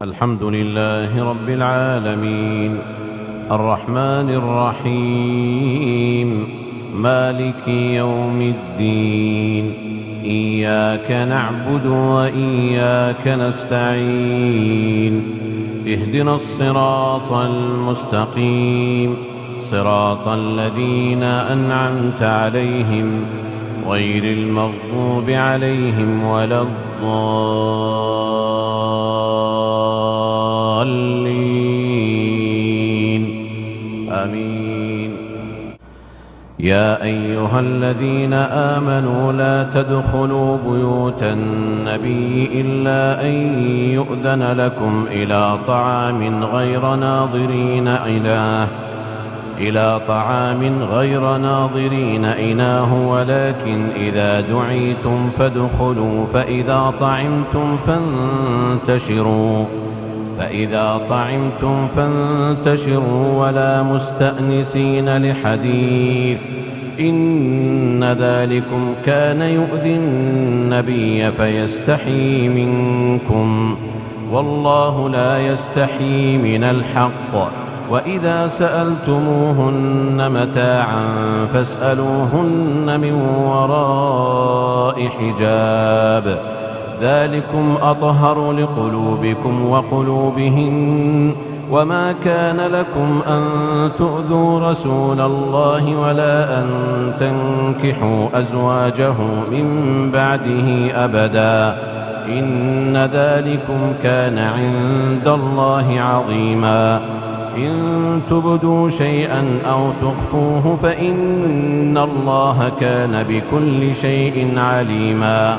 الحمد لله رب العالمين الرحمن الرحيم مالك يوم الدين إياك نعبد وإياك نستعين اهدنا الصراط المستقيم صراط الذين أنعمت عليهم غير المغضوب عليهم ولا الضالين آمين. يا أيها الذين آمنوا لا تدخلوا بيوت النبي إلا أن يؤذن لكم إلى طعام غير ناظرين إناه ولكن إذا دعيتم فادخلوا فإذا طعمتم فانتشروا ولا مستأنسين لحديث إن ذلكم كان يؤذي النبي فيستحيي منكم والله لا يستحيي من الحق. وإذا سألتموهن متاعا فاسألوهن من وراء حجاب ذلكم أطهر لقلوبكم وقلوبهن. وما كان لكم أن تؤذوا رسول الله ولا أن تنكحوا أزواجه من بعده أبدا إن ذلكم كان عند الله عظيما. إن تبدوا شيئا أو تخفوه فإن الله كان بكل شيء عليما.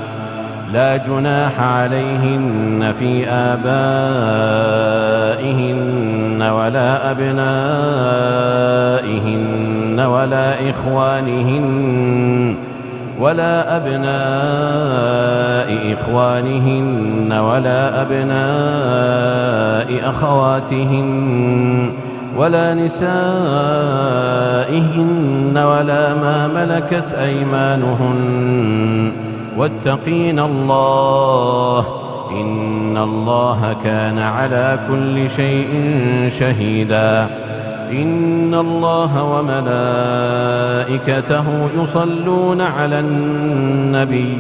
لا جناح عليهن في آبائهن ولا أبنائهن ولا أبناء إخوانهن ولا أبناء أخواتهن ولا نسائهن ولا ما ملكت أيمانهن واتقين الله إن الله كان على كل شيء شهيدا. إن الله وملائكته يصلون على النبي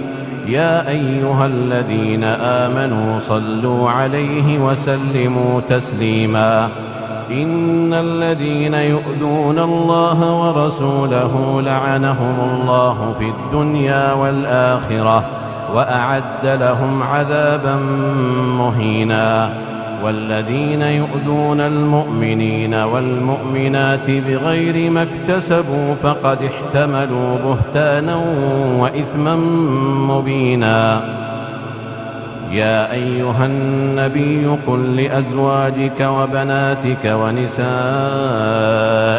يا أيها الذين آمنوا صلوا عليه وسلموا تسليما. إن الذين يؤذون الله ورسوله لعنهم الله في الدنيا والآخرة وأعد لهم عذابا مهينا. والذين يؤذون المؤمنين والمؤمنات بغير ما اكتسبوا فقد احتملوا بهتانا وإثما مبينا. يا أيها النبي قل لأزواجك وبناتك ونساء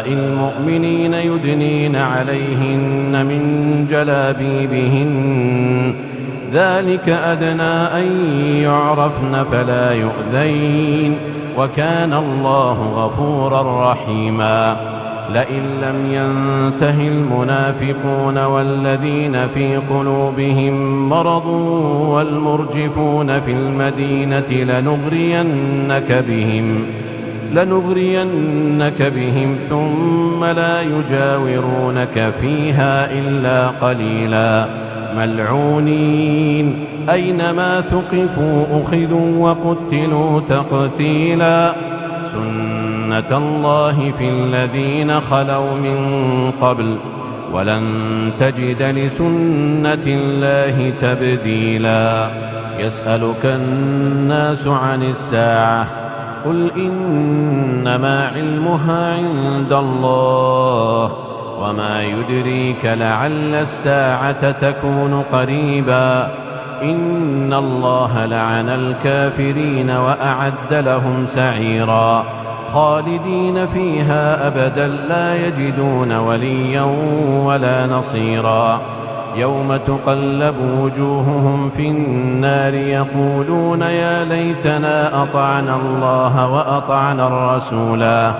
المؤمنين يدنين عليهن من جلابيبهن ذلك أدنى أن يعرفن فلا يؤذين وكان الله غفورا رحيما. لئن لم ينته المنافقون والذين في قلوبهم مرض والمرجفون في المدينة لنغرينك بهم ثم لا يجاورونك فيها إلا قليلا ملعونين أينما ثقفوا أخذوا وقتلوا تقتيلا. سنة الله في الذين خلوا من قبل ولن تجد لسنة الله تبديلا. يسألك الناس عن الساعة قل إنما علمها عند الله وما يدريك لعل الساعة تكون قريبا. إن الله لعن الكافرين وأعد لهم سعيرا خالدين فيها أبدا لا يجدون وليا ولا نصيرا. يوم تقلب وجوههم في النار يقولون يا ليتنا أطعنا الله وأطعنا الرسولا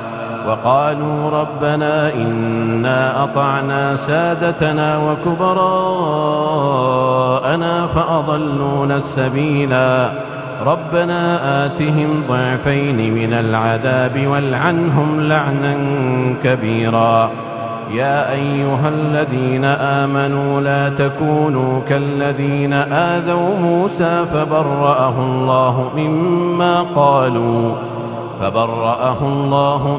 وقالوا ربنا إنا أطعنا سادتنا وكبراءنا فأضلونا السبيلا ربنا آتهم ضعفين من العذاب والعنهم لعنا كبيرا. يا أيها الذين آمنوا لا تكونوا كالذين آذوا موسى فبرأه الله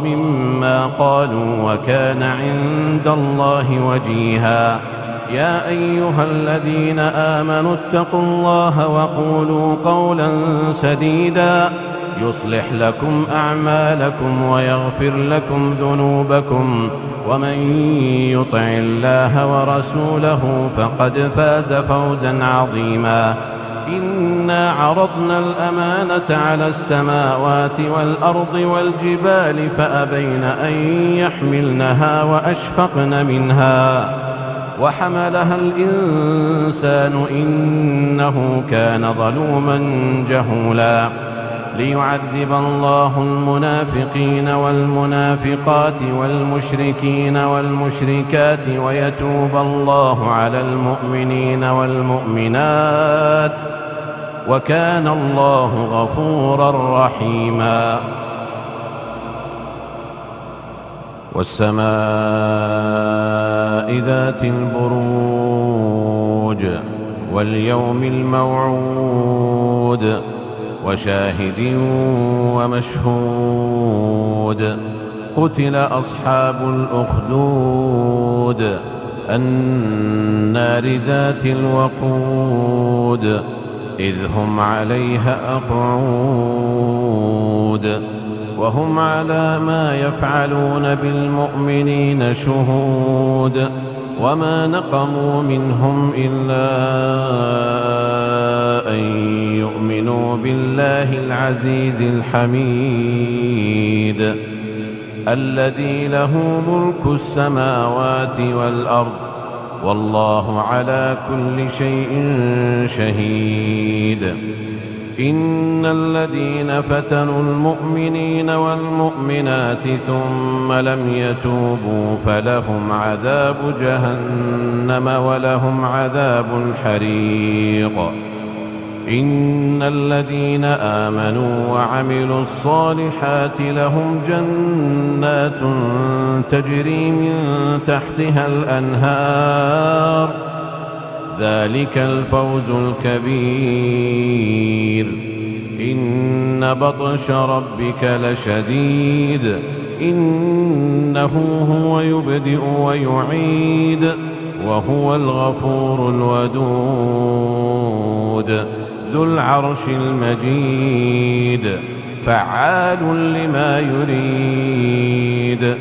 مما قالوا وكان عند الله وجيها. يا أيها الذين آمنوا اتقوا الله وقولوا قولا سديدا يصلح لكم أعمالكم ويغفر لكم ذنوبكم ومن يطع الله ورسوله فقد فاز فوزا عظيما. إنا عرضنا الأمانة على السماوات والأرض والجبال فأبين أن يحملنها وأشفقن منها وحملها الإنسان إنه كان ظلوما جهولا. ليعذب الله المنافقين والمنافقات والمشركين والمشركات ويتوب الله على المؤمنين والمؤمنات وكان الله غفورا رحيما. والسماء ذات البروج واليوم الموعود وشاهد ومشهود. قتل أصحاب الأخدود النار ذات الوقود إذ هم عليها قعود وهم على ما يفعلون بالمؤمنين شهود. وما نقموا منهم إلا أن يؤمنوا بالله العزيز الحميد الذي له ملك السماوات والأرض والله على كل شيء شهيد. إن الذين فتنوا المؤمنين والمؤمنات ثم لم يتوبوا فلهم عذاب جهنم ولهم عذاب الحريق. إن الذين آمنوا وعملوا الصالحات لهم جنات تجري من تحتها الأنهار ذلك الفوز الكبير. إن بطش ربك لشديد إنه هو يبدئ ويعيد وهو الغفور الودود ذو العرش المجيد فعال لما يريد.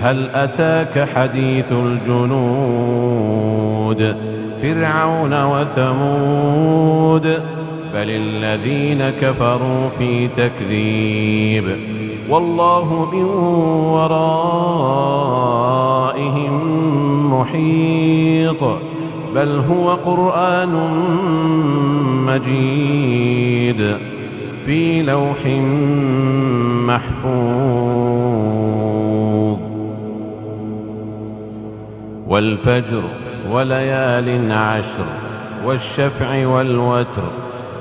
هل أتاك حديث الجنود فرعون وثمود بل الذين كفروا في تكذيب والله من ورائهم محيط. بل هو قرآن مجيد في لوح محفوظ. والفجر وليال عشر والشفع والوتر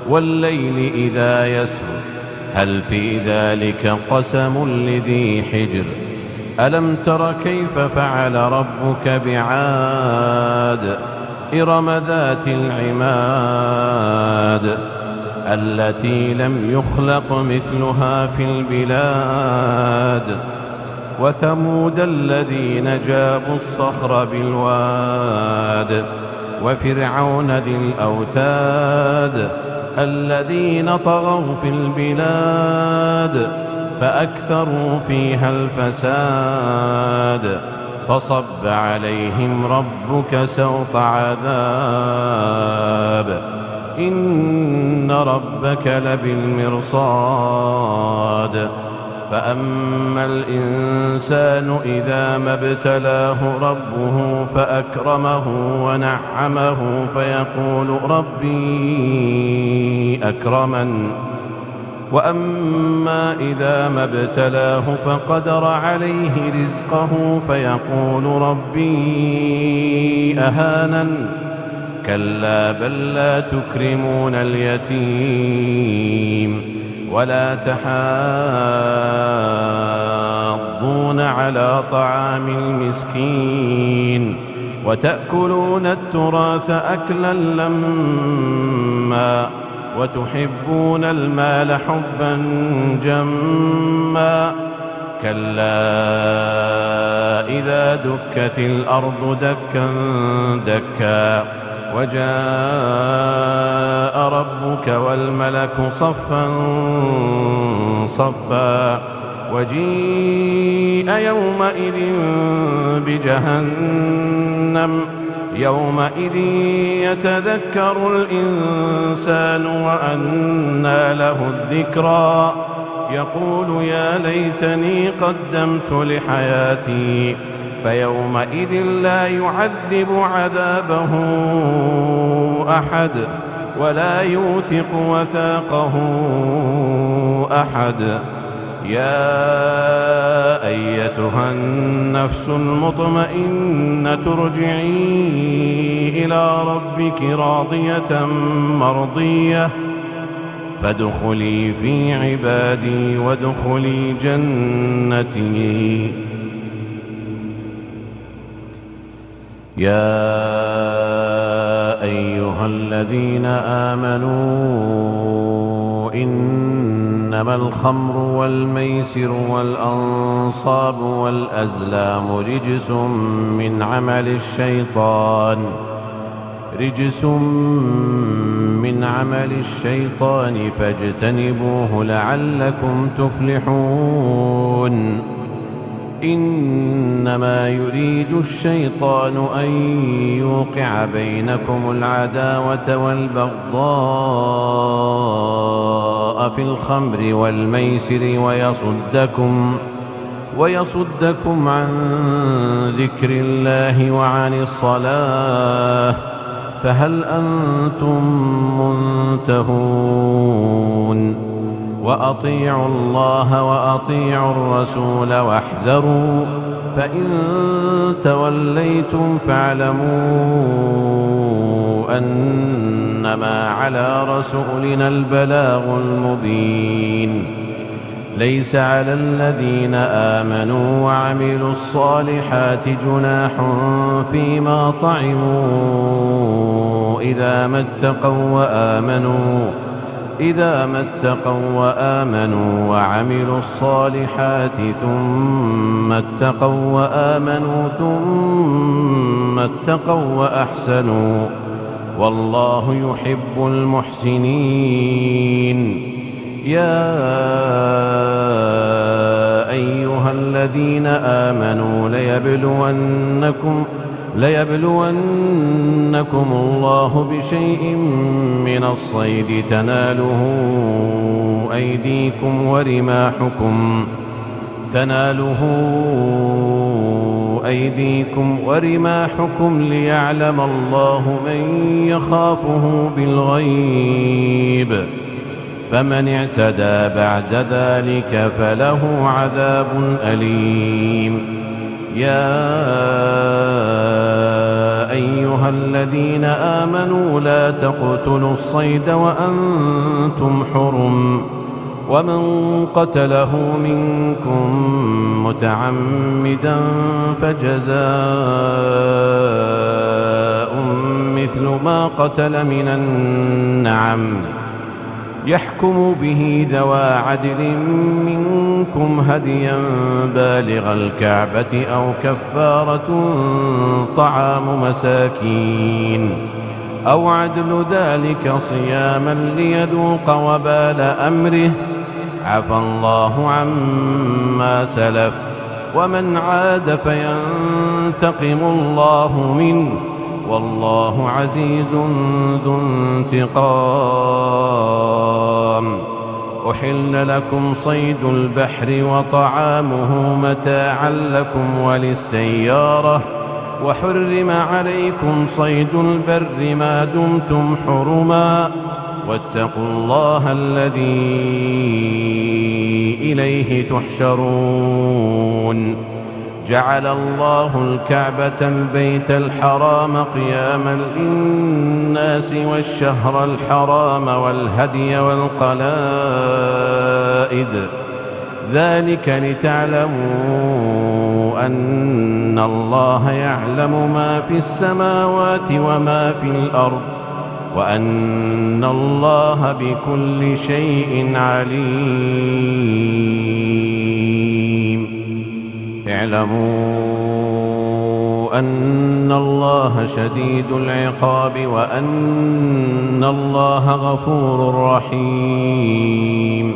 والليل إذا يسر هل في ذلك قسم لذي حجر. ألم تر كيف فعل ربك بعاد إرم ذات العماد التي لم يخلق مثلها في البلاد. وثمود الذين جابوا الصخر بالواد وفرعون ذي الأوتاد الذين طغوا في البلاد فأكثروا فيها الفساد. فصب عليهم ربك سوط عذاب إن ربك لبالمرصاد. فأما الإنسان إذا ما ابتلاه ربه فأكرمه ونعمه فيقول ربي أكرمن وأما إذا ما ابتلاه فقدر عليه رزقه فيقول ربي أهانن كلا بل لا تكرمون اليتيم ولا تحاضون على طعام المسكين وتأكلون التراث أكلا لما وتحبون المال حبا جما كلا إذا دكت الأرض دكا دكا وجاء ربك والملك صفا صفا وجيء يومئذ بجهنم يومئذ يتذكر الإنسان وأنى له الذكرى يقول يا ليتني قدمت لحياتي فيومئذ لا يعذب عذابه أحد ولا يوثق وثاقه أحد يا أيتها النفس المطمئنة ارجعي إلى ربك راضية مرضية فادخلي في عبادي وادخلي جنتي يا أيها الذين آمنوا إنما الخمر والميسر والأنصاب والأزلام رجس من عمل الشيطان فاجتنبوه لعلكم تفلحون إنما يريد الشيطان أن يوقع بينكم العداوة والبغضاء في الخمر والميسر ويصدكم عن ذكر الله وعن الصلاة فهل أنتم منتهون وأطيعوا الله وأطيعوا الرسول واحذروا فإن توليتم فاعلموا أنما على رسولنا البلاغ المبين ليس على الذين آمنوا وعملوا الصالحات جناح فيما طعموا إذا ما اتقوا وآمنوا وعملوا الصالحات ثم اتقوا وأحسنوا والله يحب المحسنين يا أيها الذين آمنوا ليبلونكم الله بشيء من الصيد تناله أيديكم ورماحكم ليعلم الله من يخافه بالغيب فمن اعتدى بعد ذلك فله عذاب أليم يا أيها الذين آمنوا لا تقتلوا الصيد وأنتم حرم ومن قتله منكم متعمدا فجزاء مثل ما قتل من النعم يحكم به ذوى عدل منكم هديا بالغ الكعبة أو كفارة طعام مساكين أو عدل ذلك صياما ليذوق وبال أمره عفى الله عما سلف ومن عاد فينتقم الله منه والله عزيز ذو انتقام أحل لكم صيد البحر وطعامه متاعا لكم وللسيارة وحرم عليكم صيد البر ما دمتم حرما واتقوا الله الذي إليه تحشرون جعل الله الكعبة البيت الحرام قياما للناس والشهر الحرام والهدي والقلائد ذلك لتعلموا أن الله يعلم ما في السماوات وما في الأرض وأن الله بكل شيء عليم. اعلموا أن الله شديد العقاب وأن الله غفور رحيم.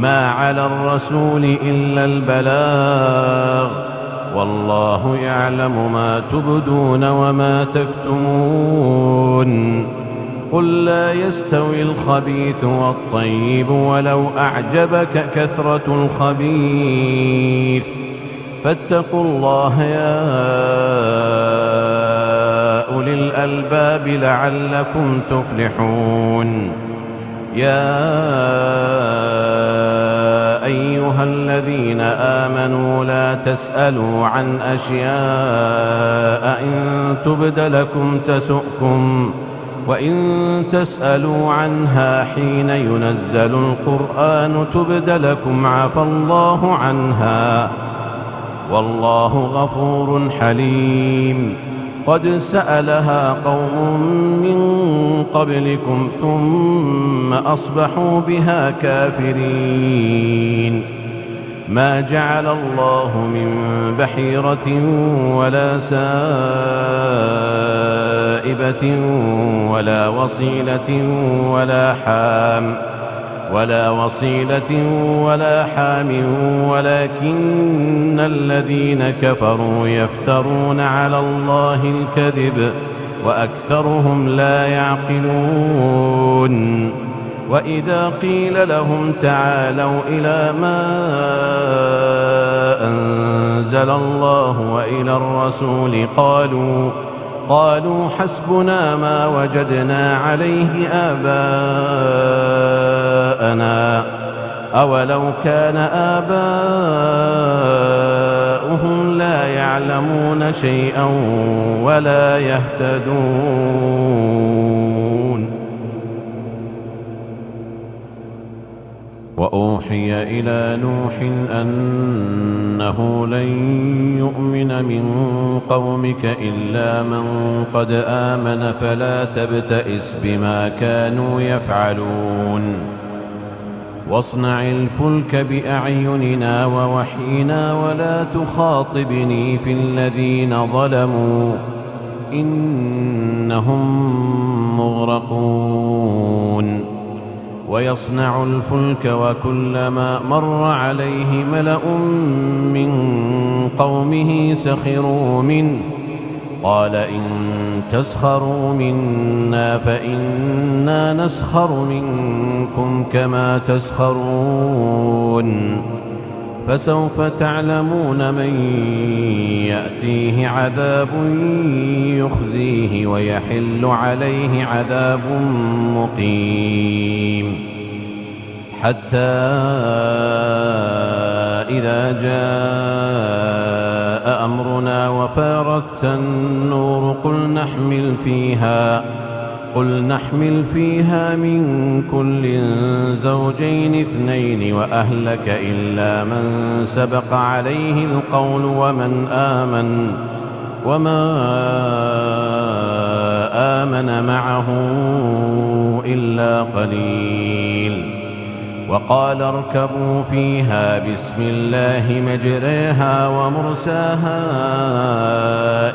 ما على الرسول إلا البلاغ والله يعلم ما تبدون وما تكتمون. قل لا يستوي الخبيث والطيب ولو أعجبك كثرة الخبيث فاتقوا الله يا أولي الألباب لعلكم تفلحون. يا أيها الذين آمنوا لا تسألوا عن أشياء إن تبد لكم تسؤكم وإن تسألوا عنها حين ينزل القرآن تبد لكم عفى الله عنها والله غفور حليم. قد سألها قوم من قبلكم ثم أصبحوا بها كافرين. ما جعل الله من بحيرة ولا سائبة ولا وصيلة ولا حام ولكن الذين كفروا يفترون على الله الكذب وأكثرهم لا يعقلون. وإذا قيل لهم تعالوا إلى ما أنزل الله وإلى الرسول قالوا حسبنا ما وجدنا عليه آباءنا أولو كان آباؤهم لا يعلمون شيئا ولا يهتدون. وأوحي إلى نوح أنه لن يؤمن من قومك إلا من قد آمن فلا تبتئس بما كانوا يفعلون. واصنع الفلك بأعيننا ووحينا ولا تخاطبني في الذين ظلموا إنهم مغرقون. ويصنع الفلك وكلما مر عليه ملأ من قومه سخروا منه قال إن تسخروا منا فإنا نسخر منكم كما تسخرون. فسوف تعلمون من يأتيه عذاب يخزيه ويحل عليه عذاب مقيم. حتى إذا جاء أمرنا وفارت النور قل نحمل فيها من كل زوجين اثنين وأهلك إلا من سبق عليه القول وما آمن معه إلا قليل. وقال اركبوا فيها بسم الله مجريها ومرساها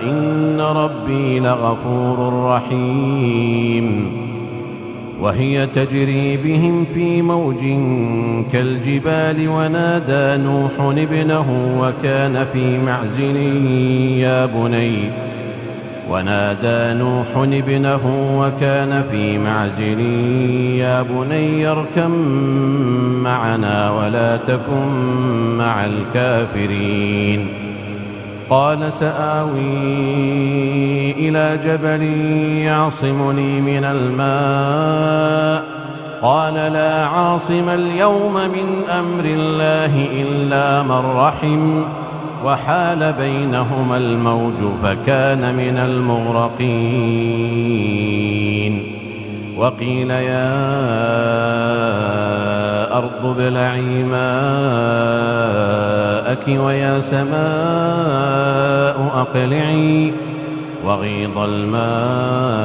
إن ربي لغفور رحيم. وهي تجري بهم في موج كالجبال ونادى نوح ابنه وكان في معزل يا بني اركب معنا ولا تكن مع الكافرين. قال سآوي إلى جبل يعصمني من الماء قال لا عاصم اليوم من أمر الله إلا من رحم وحال بينهما الموج فكان من المغرقين. وقيل يا أرض ابلعي ماءك ويا سماء أقلعي وغيض الماء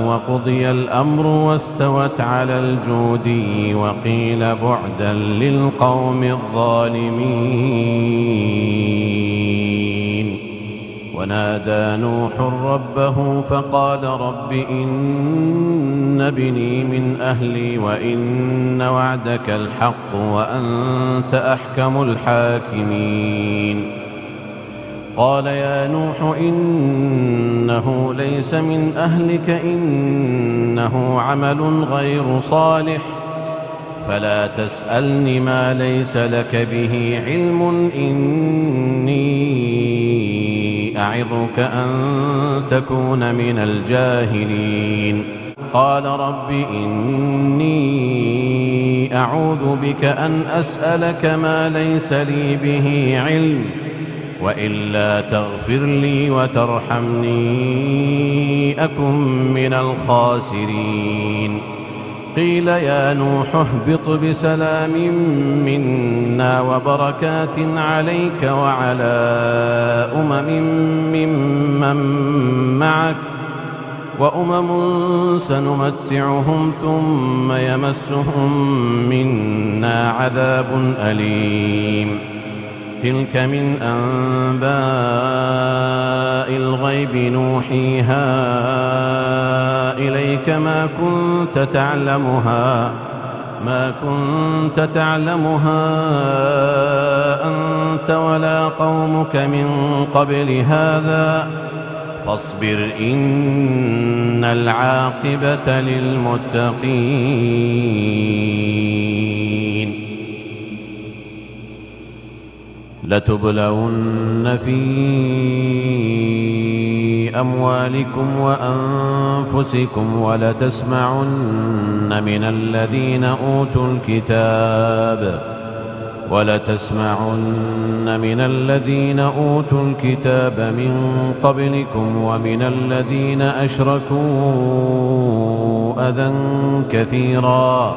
وقضي الأمر واستوت على الجودي وقيل بعدا للقوم الظالمين. ونادى نوح ربه فقال رب إن ابني من أهلي وإن وعدك الحق وأنت أحكم الحاكمين. قال يا نوح إنه ليس من أهلك إنه عمل غير صالح فلا تسألني ما ليس لك به علم إني أعظك أن تكون من الجاهلين. قال رب إني أعوذ بك أن أسألك ما ليس لي به علم وإلا تغفر لي وترحمني أكن من الخاسرين. قيل يا نوح اهبط بسلام منا وبركات عليك وعلى ممن معك وأمم سنمتعهم ثم يمسهم منا عذاب أليم. تلك من أنباء الغيب نوحيها إليك ما كنت تعلمها أنت ولا قومك من قبل هذا فاصبر إن العاقبة للمتقين. لتبلون في أموالكم وأنفسكم ولتسمعن من الذين أوتوا الكتاب من قبلكم ومن الذين أشركوا أذى كثيرا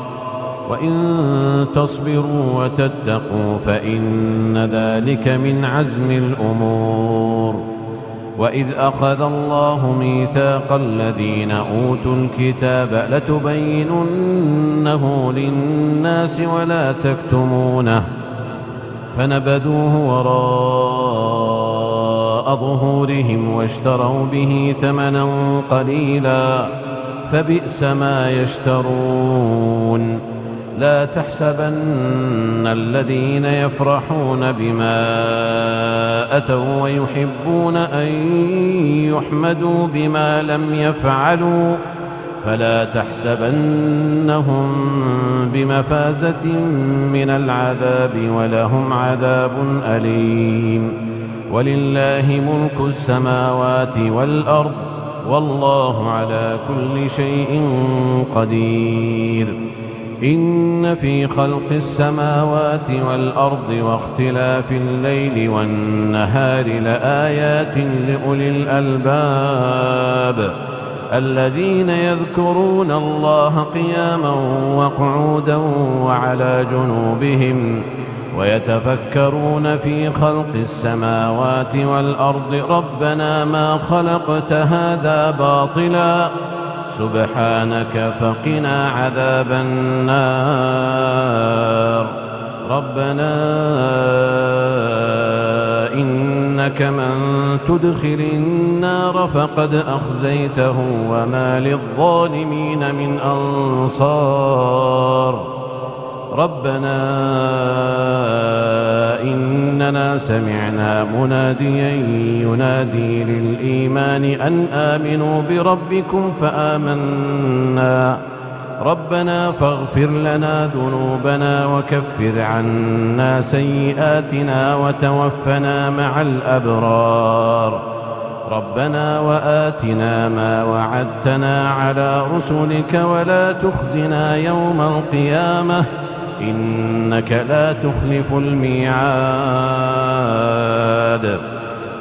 وإن تصبروا وتتقوا فإن ذلك من عزم الأمور. وإذ أخذ الله ميثاق الذين أوتوا الكتاب لتبيننه للناس ولا تكتمونه فنبذوه وراء ظهورهم واشتروا به ثمنا قليلا فبئس ما يشترون. لا تحسبن الذين يفرحون بما أتوا ويحبون أن يحمدوا بما لم يفعلوا فلا تحسبنهم بمفازة من العذاب ولهم عذاب أليم. ولله ملك السماوات والأرض والله على كل شيء قدير. إن في خلق السماوات والأرض واختلاف الليل والنهار لآيات لأولي الألباب الذين يذكرون الله قياما وقعودا وعلى جنوبهم ويتفكرون في خلق السماوات والأرض ربنا ما خلقت هذا باطلا سبحانك فقنا عذاب النار. ربنا إنك من تدخل النار فقد أخزيته وما للظالمين من أنصار. ربنا إننا سمعنا مناديا ينادي للإيمان أن آمنوا بربكم فآمنا ربنا فاغفر لنا ذنوبنا وكفر عنا سيئاتنا وتوفنا مع الأبرار. ربنا وآتنا ما وعدتنا على رسلك ولا تخزنا يوم القيامة إنك لا تخلف الميعاد.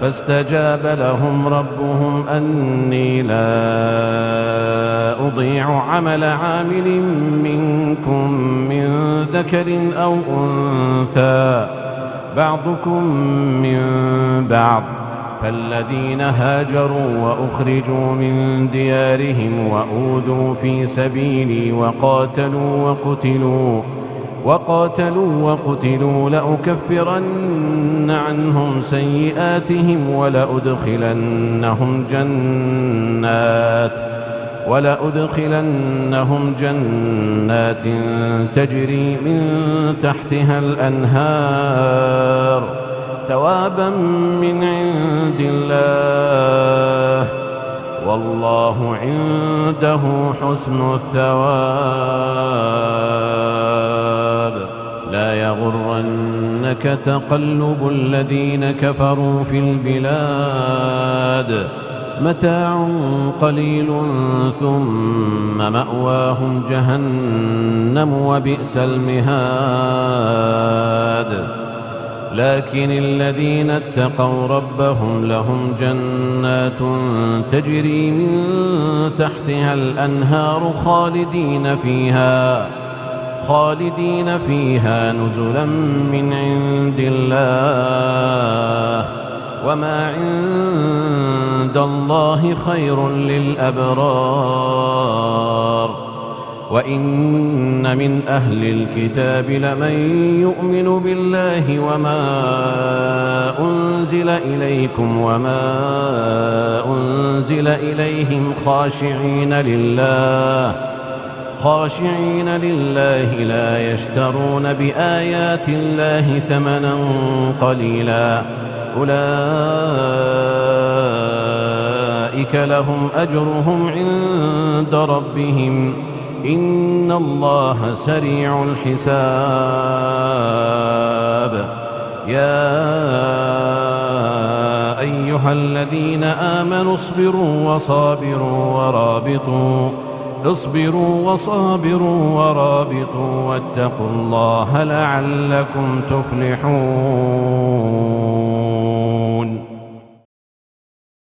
فاستجاب لهم ربهم أني لا أضيع عمل عامل منكم من ذكر أو أنثى بعضكم من بعض. فالذين هاجروا وأخرجوا من ديارهم وأوذوا في سبيلي وقاتلوا وقتلوا لأكفرن عنهم سيئاتهم ولأدخلنهم جنات تجري من تحتها الأنهار ثوابا من عند الله والله عنده حسن الثواب. لا يغرنك تقلب الذين كفروا في البلاد متاع قليل ثم مأواهم جهنم وبئس المهاد. لكن الذين اتقوا ربهم لهم جنات تجري من تحتها الأنهار خالدين فيها نزلا من عند الله وما عند الله خير للأبرار. وإن من أهل الكتاب لمن يؤمن بالله وما أنزل إليكم وما أنزل إليهم خاشعين لله لا يشترون بآيات الله ثمنا قليلا أولئك لهم أجرهم عند ربهم إن الله سريع الحساب. يا أيها الذين آمنوا اصبروا وصابروا ورابطوا واتقوا الله لعلكم تفلحون.